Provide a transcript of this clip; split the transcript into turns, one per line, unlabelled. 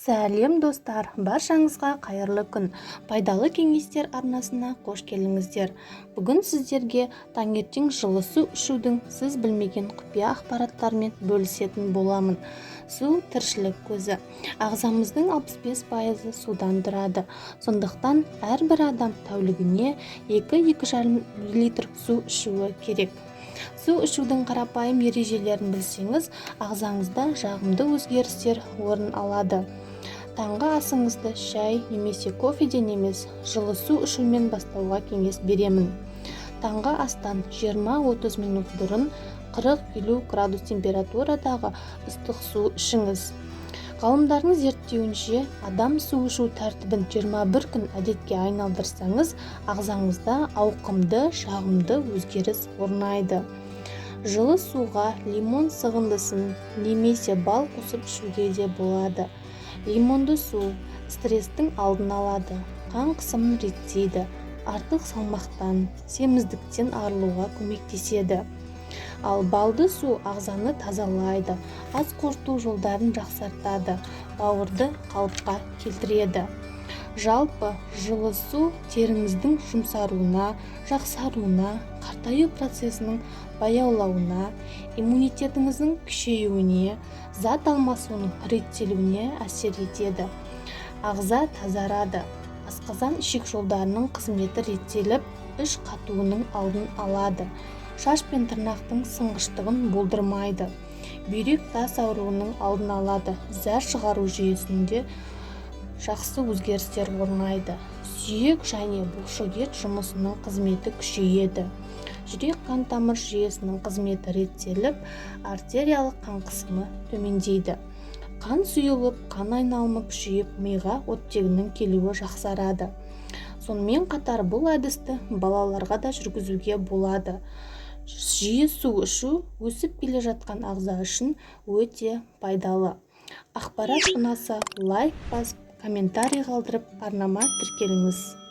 Сәлем достар, баршаңызға қайырлы күн. Пайдалы кеңестер арнасына қош келдіңіздер. Бүгін сіздерге таңертең жылы су ішудің сіз білмеген құпия ақпараттармен бөлісетін боламын. Су тіршілік көзі. Ағзамыздың 65% судан тұрады. Сондықтан әрбір адам тәулігіне 2-2,5 литр су ішуі керек. Су ішудің қарапайым ережелерін білсеңіз, ағзаңызда жағымды өзгерістер орын алады. Таңғы асыңызды шай немесе кофеден емес, жылы су ішумен бастауға кеңес беремін. Таңғы астан 20-30 минут бұрын 40-50 градус температурадағы ыстық су ішіңіз. Ғалымдардың зерттеуінше, адам су ішу тәртібін 21 күн әдетке айналдырсаңыз, ағзаңызда ауқымды, жағымды өзгеріс орнайды. Жылы суға лимон сығындысын немесе бал қосып ішуге де болады. Лимонды су стресстің алдын алады, қан қысымын реттейді, артық салмақтан, семіздіктен арылуға көмектеседі. Ал балды су ағзаны тазалайды, ас қорыту жолдарын жақсартады, бауырды қалыпқа келтіреді. Жалпы, жылы су теріңіздің жұмсаруына, жақсаруына, қартаю процесінің баяулауына, иммунитетіңіздің күшеюіне, зат алмасуының реттелуіне әсер етеді. Ағза тазарады, асқазан ішек жолдарының қызметі реттеліп, іш қатуының алдын алады. Шаш пен тырнақтың сынғыштығын болдырмайды. Бүйрек тас ауруының алдын алады. Зәр шығару жүйесінде жақсы өзгерістер орнайды. Сүйек және бұлшықет жұмысының қызметі күшейеді. Жүрек қан тамыр жүйесінің қызметі реттеліп, артериялық қан қысымы төмендейді. Қан сұйылып, қан айналымы күшейіп, миға оттегінің келуі жақсарады. Сонымен қатар бұл әдісті балаларға да жүргізуге болады. Жиі су ішу өсіп келе жатқан ағза үшін өте пайдалы. Ақпарат ұнаса, лайк басып, комментарий қалдырып, арнама тіркеліңіз.